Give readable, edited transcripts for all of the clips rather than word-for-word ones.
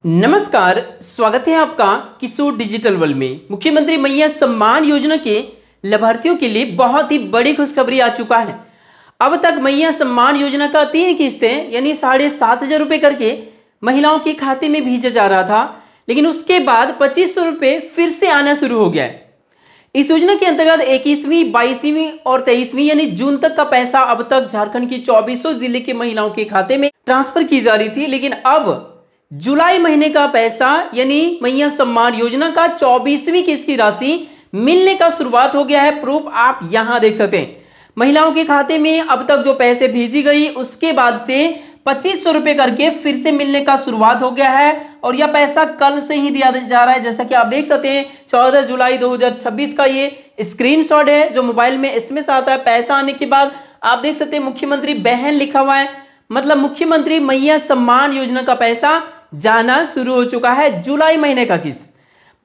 नमस्कार, स्वागत है आपका किशोर डिजिटल वर्ल्ड में। मुख्यमंत्री मैया सम्मान योजना के लाभार्थियों के लिए बहुत ही बड़ी खुशखबरी आ चुका है। अब तक मैया सम्मान योजना का 3 किस्तें यानी 7,500 रुपए करके महिलाओं के खाते में भेजा जा रहा था, लेकिन उसके बाद 2500 रुपए फिर से आना शुरू हो गया है। इस योजना के अंतर्गत 21वीं, 22वीं और 23वीं यानी जून तक का पैसा अब तक झारखंड की 2400 जिले के महिलाओं के खाते में ट्रांसफर की जा रही थी, लेकिन अब जुलाई महीने का पैसा यानी मैया सम्मान योजना का 24वीं किस्त की राशि मिलने का शुरुआत हो गया है। प्रूफ आप यहां देख सकते हैं। महिलाओं के खाते में अब तक जो पैसे भेजी गई उसके बाद से 2500 रुपए करके फिर से मिलने का शुरुआत हो गया है और यह पैसा कल से ही दिया जा रहा है। जैसा कि आप देख सकते हैं 14 जुलाई 2026 का ये स्क्रीनशॉट है जो मोबाइल में एसएमएस आता है। पैसा आने के बाद आप देख सकते हैं मुख्यमंत्री बहन लिखा हुआ है, मतलब मुख्यमंत्री मैया सम्मान योजना का पैसा जाना शुरू हो चुका है। जुलाई महीने का किस्त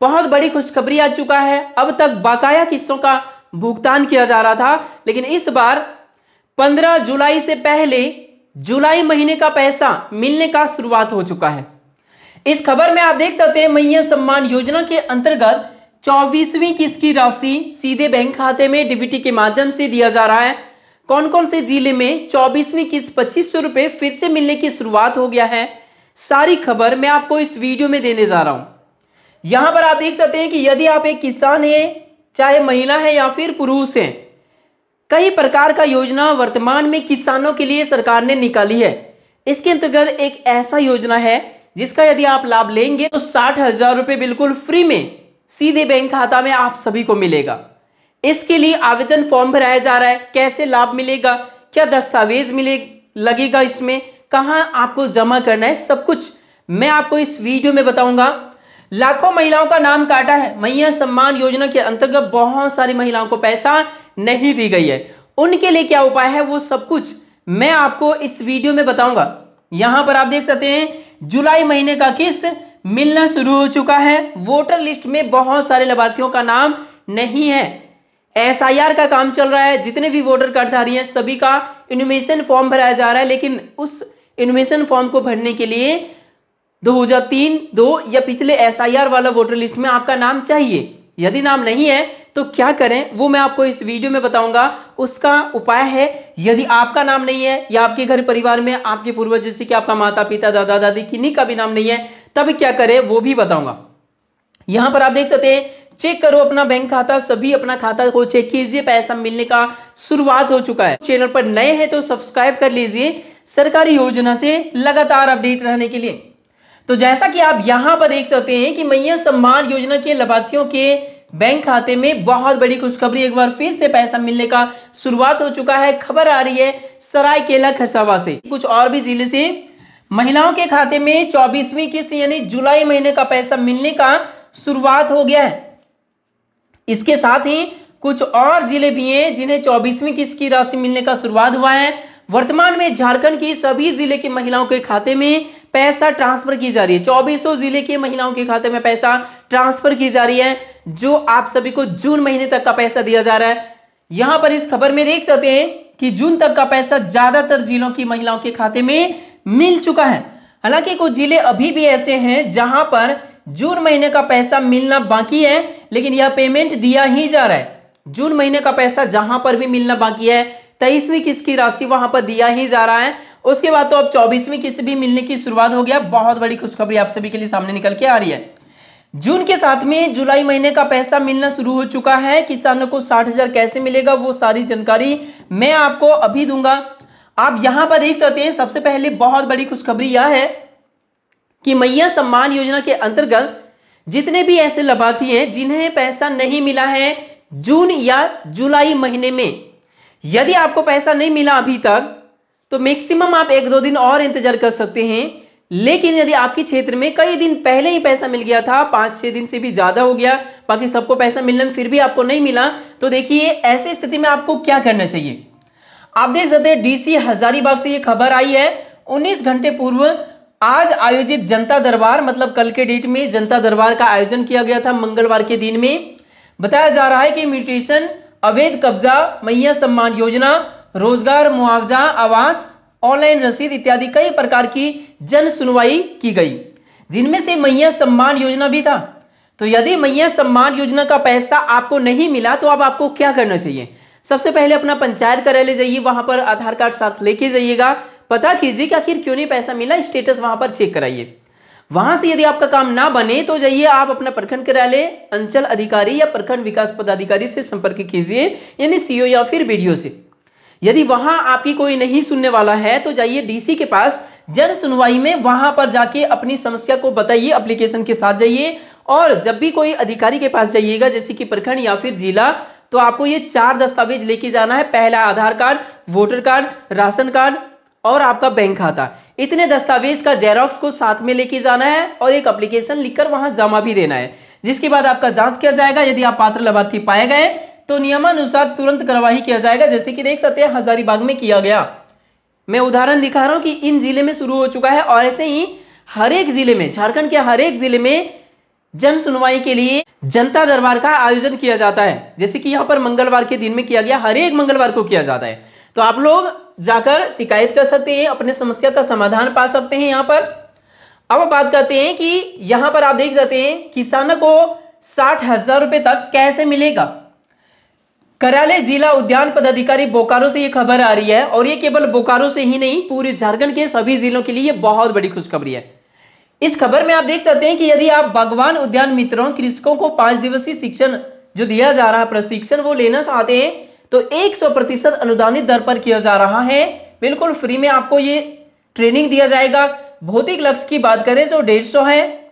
बहुत बड़ी खुशखबरी आ चुका है। अब तक बकाया किस्तों का भुगतान किया जा रहा था, लेकिन इस बार 15 जुलाई से पहले जुलाई महीने का पैसा मिलने का शुरुआत हो चुका है। इस खबर में आप देख सकते हैं मैया सम्मान योजना के अंतर्गत 24वीं किस्त की राशि सीधे बैंक खाते में डीबीटी के माध्यम से दिया जा रहा है। कौन कौन से जिले में 24वीं किस्त 2500 रुपए फिर से मिलने की शुरुआत हो गया है, सारी खबर मैं आपको इस वीडियो में देने जा रहा हूं। यहां पर आप देख सकते हैं कि यदि आप एक किसान हैं, चाहे महिला है या फिर पुरुष हैं, कई प्रकार का योजना वर्तमान में किसानों के लिए सरकार ने निकाली है। इसके अंतर्गत एक ऐसा योजना है जिसका यदि आप लाभ लेंगे तो 60,000 रुपए बिल्कुल फ्री में सीधे बैंक खाता में आप सभी को मिलेगा। इसके लिए आवेदन फॉर्म भराया जा रहा है। कैसे लाभ मिलेगा, क्या दस्तावेज लगेगा, इसमें कहां आपको जमा करना है, सब कुछ मैं आपको इस वीडियो में बताऊंगा। लाखों महिलाओं का नाम काटा है। मैया सम्मान योजना के अंतर्गत बहुत सारी महिलाओं को पैसा नहीं दी गई है, उनके लिए क्या उपाय है वो सब कुछ मैं आपको इस वीडियो में बताऊंगा। यहां पर आप देख सकते हैं जुलाई महीने का किस्त मिलना शुरू हो चुका है। वोटर लिस्ट में बहुत सारे लाभार्थियों का नाम नहीं है। एसआईआर का काम चल रहा है, जितने भी वोटर कार्डधारी हैं सभी का इन्फॉर्मेशन फॉर्म भराया जा रहा है, लेकिन उस इन्फॉर्मेशन फॉर्म को भरने के लिए 2003, 2 या पिछले एसआईआर वाला वोटर लिस्ट में आपका नाम चाहिए। यदि नाम नहीं है तो क्या करें वो मैं आपको इस वीडियो में बताऊंगा। उसका उपाय है, यदि आपका नाम नहीं है या आपके घर परिवार में आपके पूर्वज जैसे कि आपका माता पिता दादा दादी किन्हीं का भी नाम नहीं है, तब क्या करें वो भी बताऊंगा। यहां पर आप देख सकते हैं चेक करो अपना बैंक खाता, सभी अपना खाता को चेक कीजिए, पैसा मिलने का शुरुआत हो चुका है। चैनल पर नए हैं तो सब्सक्राइब कर लीजिए सरकारी योजना से लगातार अपडेट रहने के लिए। तो जैसा कि आप यहां पर देख सकते हैं कि मैया सम्मान योजना के लाभार्थियों के बैंक खाते में बहुत बड़ी खुशखबरी, एक बार फिर से पैसा मिलने का शुरुआत हो चुका है। खबर आ रही है सरायकेला खरसावां से, कुछ और भी जिले से महिलाओं के खाते में 24वीं किस्त यानी जुलाई महीने का पैसा मिलने का शुरुआत हो गया है। इसके साथ ही कुछ और जिले भी हैं जिन्हें 24वीं किस्त की राशि मिलने का शुरुआत हुआ है। वर्तमान में झारखंड की सभी जिले की महिलाओं के खाते में पैसा ट्रांसफर की जा रही है। 2400 जिले के महिलाओं के खाते में पैसा ट्रांसफर की जा रही है, जो आप सभी को जून महीने तक का पैसा दिया जा रहा है। यहां पर इस खबर में देख सकते हैं कि जून तक का पैसा ज्यादातर जिलों की महिलाओं के खाते में मिल चुका है। हालांकि कुछ जिले अभी भी ऐसे हैं जहां पर जून महीने का पैसा मिलना बाकी है, लेकिन यह पेमेंट दिया ही जा रहा है। जून महीने का पैसा जहां पर भी मिलना बाकी है, 23वीं किस्त की राशि वहां पर दिया ही जा रहा है। उसके बाद तो अब 24वीं किस्त भी मिलने की शुरुआत हो गया। बहुत बड़ी खुशखबरी आप सभी के लिए सामने निकल के आ रही है। जून के साथ में जुलाई महीने का पैसा मिलना शुरू हो चुका है। किसानों को 60,000 कैसे मिलेगा वो सारी जानकारी मैं आपको अभी दूंगा। आप यहां पर देख सकते हैं सबसे पहले बहुत बड़ी खुशखबरी यह है कि मैया सम्मान योजना के अंतर्गत जितने भी ऐसे लाभार्थी हैं जिन्हें पैसा नहीं मिला है जून या जुलाई महीने में, यदि आपको पैसा नहीं मिला अभी तक तो मैक्सिमम आप 1-2 दिन और इंतजार कर सकते हैं। लेकिन यदि आपके क्षेत्र में कई दिन पहले ही पैसा मिल गया था, 5-6 दिन से भी ज्यादा हो गया, बाकी सबको पैसा मिलने फिर भी आपको नहीं मिला, तो देखिए ऐसी स्थिति में आपको क्या करना चाहिए। आप देख सकते हैं डीसी हजारीबाग से ये खबर आई है। 19 घंटे पूर्व आज आयोजित जनता दरबार, मतलब कल के डेट में जनता दरबार का आयोजन किया गया था मंगलवार के दिन में। बताया जा रहा है कि म्यूटेशन, अवैध कब्जा, मैया सम्मान योजना, रोजगार मुआवजा, आवास, ऑनलाइन रसीद इत्यादि कई प्रकार की जन सुनवाई की गई। जिनमें से मैया सम्मान योजना भी था। तो यदि मैया सम्मान योजना का पैसा आपको नहीं मिला तो अब आपको क्या करना चाहिए? सबसे पहले अपना पंचायत कार्यालय जाइए, वहां पर आधार कार्ड साथ लेके जाइएगा, पता कीजिए कि आखिर क्यों नहीं पैसा मिला, स्टेटस वहां पर चेक कराइए। वहां से यदि आपका काम ना बने तो जाइए आप अपना प्रखंड कार्यालय, अंचल अधिकारी या प्रखंड विकास पदाधिकारी से संपर्क कीजिए, यानी सीओ या फिर बीडीओ से। यदि वहां आपकी कोई नहीं सुनने वाला है तो जाइए डीसी के पास, जन सुनवाई में वहां पर जाके अपनी समस्या को बताइए, एप्लीकेशन के साथ जाइए। और जब भी कोई अधिकारी के पास जाइएगा, जैसे कि प्रखंड या फिर जिला, तो आपको ये 4 दस्तावेज लेके जाना है। पहला Aadhaar card, voter card, ration card और आपका बैंक खाता। इतने दस्तावेज का जेरॉक्स को साथ में लेके जाना है और एक एप्लीकेशन लिखकर वहां जमा भी देना है, जिसके बाद आपका जांच किया जाएगा। यदि आप पात्र लाभार्थी पाए गए तो नियमानुसार तुरंत कार्यवाही किया जाएगा, जैसे कि देख सकते हैं हजारीबाग में किया गया। मैं उदाहरण दिखा रहा हूं कि इन जिले में शुरू हो चुका है और ऐसे ही हर एक जिले में, झारखंड के हर एक जिले में जन सुनवाई के लिए जनता दरबार का आयोजन किया जाता है। जैसे कि यहां पर मंगलवार के दिन में किया गया, हर एक मंगलवार को किया जाता है। तो आप लोग जाकर शिकायत कर सकते हैं, अपने समस्या का समाधान पा सकते हैं यहां पर। अब बात करते हैं कि यहां पर आप देख सकते हैं किसानों को 60,000 रुपए तक कैसे मिलेगा। कार्यालय जिला उद्यान पदाधिकारी बोकारो से यह खबर आ रही है, और ये केवल बोकारो से ही नहीं, पूरे झारखंड के सभी जिलों के लिए बहुत बड़ी खुशखबरी है। इस खबर में आप देख सकते हैं कि यदि आप बागवान उद्यान मित्रों, कृषकों को 5 दिवसीय शिक्षण जो दिया जा रहा है, प्रशिक्षण, वो लेना चाहते हैं तो 100% अनुदानित दर पर किया जा रहा है। बिल्कुल फ्री में आपको ये ट्रेनिंग दिया जाएगा। भौतिक लक्ष्य की बात करें तो 150 है,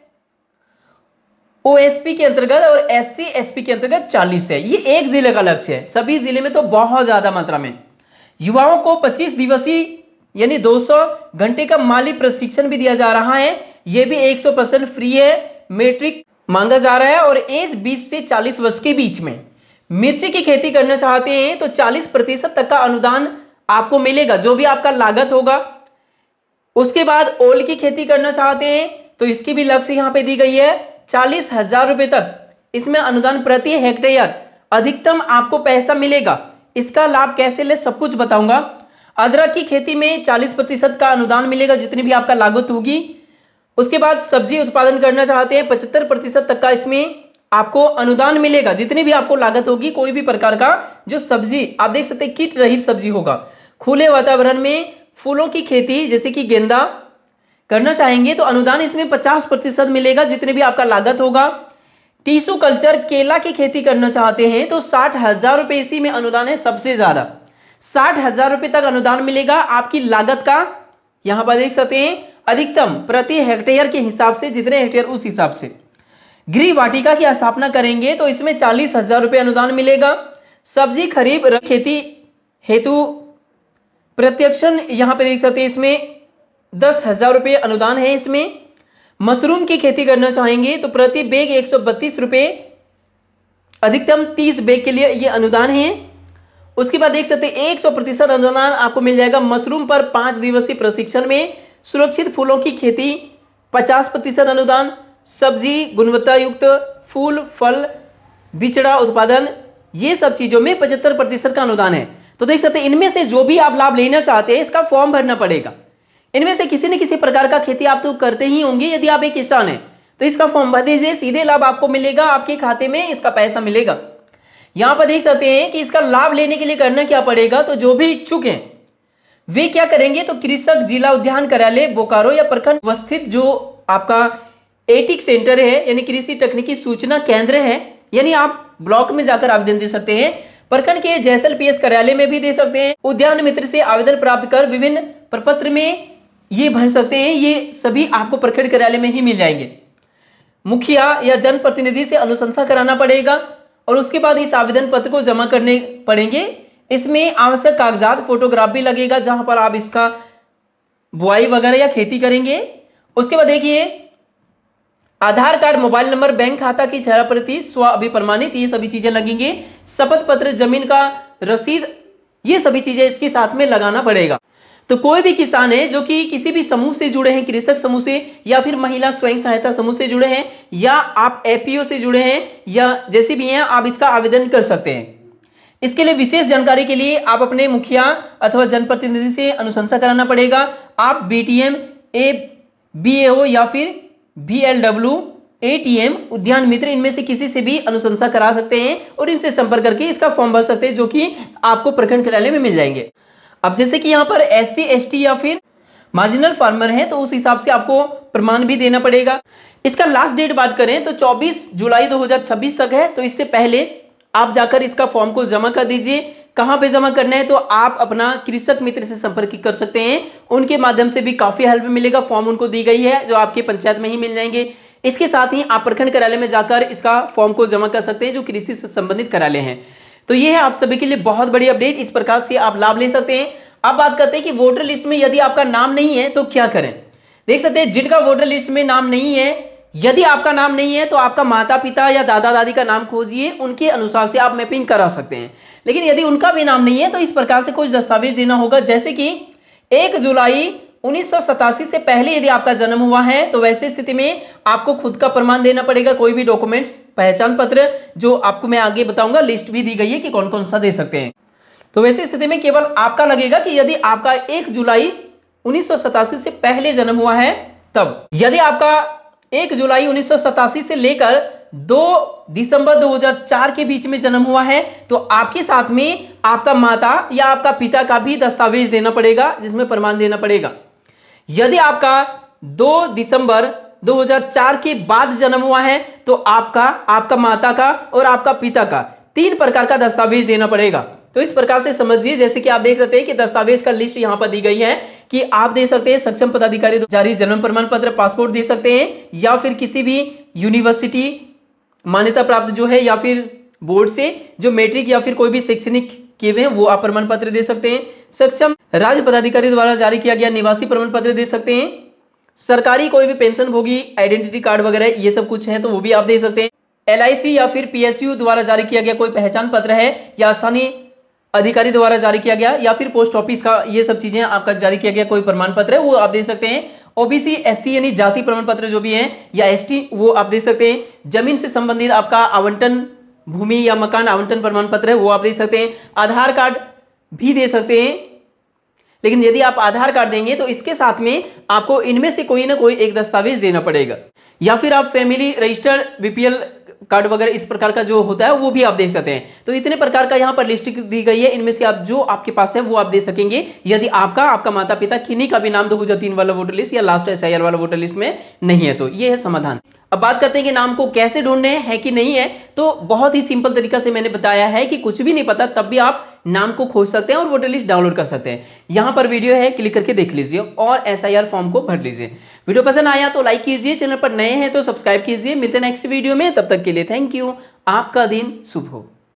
ओएसपी के अंतर्गत और एससी एसपी के अंतर्गत 40 है। ये एक जिले का लक्ष्य है, सभी जिले में तो बहुत ज्यादा मात्रा में। युवाओं को 25 दिवसीय यानी 200 घंटे का माली प्रशिक्षण भी दिया जा रहा है। यह भी 100% फ्री है। मैट्रिक मांगा जा रहा है और एज 20 से 40 वर्ष के बीच में। मिर्ची की खेती करना चाहते हैं तो 40% तक का अनुदान आपको मिलेगा, जो भी आपका लागत होगा। उसके बाद ओल की खेती करना चाहते हैं तो इसकी भी लक्ष्य यहां पे दी गई है, 40,000 रुपए तक इसमें अनुदान प्रति हेक्टेयर अधिकतम आपको पैसा मिलेगा। इसका लाभ कैसे ले सब कुछ बताऊंगा। अदरक की खेती में 40% का अनुदान मिलेगा, जितनी भी आपका लागत होगी। उसके बाद सब्जी उत्पादन करना चाहते हैं 75% तक का इसमें आपको अनुदान मिलेगा, जितनी भी आपको लागत होगी। कोई भी प्रकार का जो सब्जी आप देख सकते हैं कीट रहित सब्जी होगा। खुले वातावरण में फूलों की खेती जैसे कि गेंदा करना चाहेंगे तो अनुदान इसमें 50% मिलेगा, जितने भी आपका लागत होगा। टिश्यू कल्चर केला की खेती करना चाहते हैं तो 60,000 रुपए इसी में अनुदान है, सबसे ज्यादा 60,000 रुपए तक अनुदान मिलेगा आपकी लागत का। यहां पर देख सकते हैं अधिकतम प्रति हेक्टेयर के हिसाब से, जितने हेक्टेयर उस हिसाब से। गृह वाटिका की स्थापना करेंगे तो इसमें 40,000 रुपए अनुदान मिलेगा। सब्जी खरीफ खेती हेतु प्रत्यक्षण यहां पे देख सकते हैं इसमें 10,000 रुपए अनुदान है। इसमें मशरूम की खेती करना चाहेंगे तो प्रति बैग 132 रुपए, अधिकतम 30 बैग के लिए यह अनुदान है। उसके बाद देख सकते हैं 100% अनुदान आपको मिल जाएगा मशरूम पर 5 दिवसीय प्रशिक्षण में। सुरक्षित फूलों की खेती 50% अनुदान। सब्जी गुणवत्ता युक्त फूल फल बिचड़ा उत्पादन, ये सब चीजों में 75% का अनुदान है। तो देख सकते हैं इनमें से जो भी आप लाभ लेना चाहते हैं इसका फॉर्म भरना पड़ेगा। इनमें से किसी न किसी प्रकार का खेती आप तो करते ही होंगे। यदि आप एक किसान हैं तो इसका फॉर्म भर दीजिए, सीधे लाभ आपको मिलेगा, आपके खाते में इसका पैसा मिलेगा। यहां पर देख सकते हैं कि इसका लाभ लेने के लिए करना क्या पड़ेगा। तो जो भी इच्छुक हैं वे क्या करेंगे, तो कृषक जिला उद्यान कार्यालय बोकारो या प्रखंड अवस्थित जो आपका एटिक सेंटर है, यानी कृषि तकनीकी सूचना केंद्र है, यानी आप ब्लॉक में जाकर आवेदन दे सकते हैं। प्रखंड के जैसल पीएस कार्यालय में भी दे सकते हैं। उद्यान मित्र से आवेदन प्राप्त कर विभिन्न प्रपत्र में ये भर सकते हैं। ये सभी आपको प्रखंड कार्यालय में ही मिल जाएंगे। मुखिया या जनप्रतिनिधि से अनुशंसा कराना पड़ेगा और उसके बाद इस आवेदन पत्र को जमा करने पड़ेंगे। इसमें आवश्यक कागजात, फोटोग्राफ भी लगेगा जहां पर आप इसका बुआई वगैरह या खेती करेंगे। उसके बाद देखिए आधार कार्ड, मोबाइल नंबर, बैंक खाता की छाया प्रति, स्व अभिप्रमाणित, ये सभी चीजें लगेंगी। शपथ पत्र, जमीन का रसीद, ये सभी चीजें इसके साथ में लगाना पड़ेगा। तो कोई भी किसान है जो कि किसी भी समूह से जुड़े हैं, कृषक समूह से या फिर महिला स्वयं सहायता समूह से जुड़े हैं या आप एपीओ से जुड़े हैं या जैसे भी हैं, आप इसका आवेदन कर सकते हैं। इसके लिए विशेष जानकारी के लिए आप अपने मुखिया अथवा जनप्रतिनिधि से अनुशंसा कराना पड़ेगा। आप बीटीएम, बीएओ या फिर BLW, ATM, उद्यान मित्र, इनमें से किसी से भी अनुशंसा करा सकते हैं और इनसे संपर्क करके इसका फॉर्म भर सकते हैं, जो कि आपको प्रखंड कार्यालय में मिल जाएंगे। अब जैसे कि यहाँ पर SC, ST या फिर मार्जिनल फार्मर है, तो उस हिसाब से आपको प्रमाण भी देना पड़ेगा। इसका लास्ट डेट बात करें तो 24 जुलाई 2026 तक है, तो इससे पहले आप जाकर इसका फॉर्म को जमा कर दीजिए। कहां पे जमा करना है, तो आप अपना कृषक मित्र से संपर्क कर सकते हैं, उनके माध्यम से भी काफी हेल्प मिलेगा। फॉर्म उनको दी गई है जो आपके पंचायत में ही मिल जाएंगे। इसके साथ ही आप प्रखंड कार्यालय में जाकर इसका फॉर्म को जमा कर सकते हैं, जो कृषि से संबंधित कार्यालय हैं। तो ये है आप सभी के लिए बहुत बड़ी अपडेट, इस प्रकार से आप लाभ ले सकते हैं। अब बात करते हैं कि वोटर लिस्ट में यदि आपका नाम नहीं है तो क्या करें। देख सकते हैं जिनका वोटर लिस्ट में नाम नहीं है, यदि आपका नाम नहीं है तो आपका माता पिता या दादा दादी का नाम खोजिए, उनके अनुसार से आप मैपिंग करा सकते हैं। लेकिन यदि उनका भी नाम नहीं है तो इस प्रकार से कुछ दस्तावेज देना होगा, जैसे कि 1 जुलाई 1987 से पहले यदि आपका जन्म हुआ है तो वैसे स्थिति में आपको खुद का प्रमाण देना पड़ेगा, कोई भी डॉक्यूमेंट्स, पहचान पत्र, जो आपको मैं आगे बताऊंगा, लिस्ट भी दी गई है कि कौन कौन सा दे सकते हैं। तो वैसे स्थिति में केवल आपका लगेगा कि यदि आपका 1 जुलाई 1987 से पहले जन्म हुआ है तब। यदि आपका 1 जुलाई 1987 से लेकर 2 दिसंबर 2004 के बीच में जन्म हुआ है तो आपके साथ में आपका माता या आपका पिता का भी दस्तावेज देना पड़ेगा, जिसमें प्रमाण देना पड़ेगा। यदि आपका 2 दिसंबर 2004 के बाद जन्म हुआ है तो आपका माता का और आपका पिता का 3 प्रकार का दस्तावेज देना पड़ेगा। तो इस प्रकार से समझिए, जैसे कि आप देख सकते हैं कि दस्तावेज का लिस्ट यहां पर दी गई है कि आप दे सकते हैं सक्षम पदाधिकारी जारी जन्म प्रमाण पत्र, पासपोर्ट दे सकते हैं, या फिर किसी भी यूनिवर्सिटी मान्यता प्राप्त जो है या फिर बोर्ड से जो मैट्रिक या फिर कोई भी शैक्षणिक किए हुए हैं वो आप प्रमाण पत्र दे सकते हैं। सक्षम राज्य पदाधिकारी द्वारा जारी किया गया निवासी प्रमाण पत्र दे सकते हैं। सरकारी कोई भी पेंशन भोगी आइडेंटिटी कार्ड वगैरह ये सब कुछ है तो वो भी आप दे सकते हैं। LIC या फिर PSU द्वारा जारी किया गया कोई पहचान पत्र है, या स्थानीय अधिकारी द्वारा जारी किया गया, या फिर पोस्ट ऑफिस का ये सब चीजें आपका जारी किया गया कोई प्रमाण पत्र है वो आप दे सकते हैं। OBC SC यानी जाति प्रमाण पत्र जो भी है, या ST वो आप दे सकते हैं। जमीन से संबंधित आपका आवंटन, भूमि या मकान आवंटन प्रमाण पत्र है वो आप दे सकते हैं। आधार कार्ड भी दे सकते हैं, लेकिन यदि आप आधार कार्ड देंगे तो इसके साथ में आपको इनमें से कोई ना कोई एक दस्तावेज देना पड़ेगा, या फिर आप फैमिली रजिस्टर BPL कार्ड वगैरह इस प्रकार का जो होता है वो भी आप देख सकते हैं। तो इतने प्रकार का यहाँ पर लिस्ट दी गई है, इनमें से आप जो आपके पास है वो आप दे सकेंगे, यदि आपका माता पिता किन्हीं का भी नाम 2003 वाला वोटर लिस्ट या लास्ट SIR वाला वोटर लिस्ट में नहीं है। तो ये है समाधान। अब बात करते हैं कि नाम को कैसे ढूंढने हैं कि नहीं है, तो बहुत ही सिंपल तरीका से मैंने बताया है कि कुछ भी नहीं पता तब भी आप नाम को खोज सकते हैं और वोटर लिस्ट डाउनलोड कर सकते हैं। यहां पर वीडियो है, क्लिक करके देख लीजिए और SIR फॉर्म को भर लीजिए। वीडियो पसंद आया तो लाइक कीजिए, चैनल पर नए हैं तो सब्सक्राइब कीजिए। मिलते हैं नेक्स्ट वीडियो में, तब तक के लिए थैंक यू। आपका दिन शुभ हो।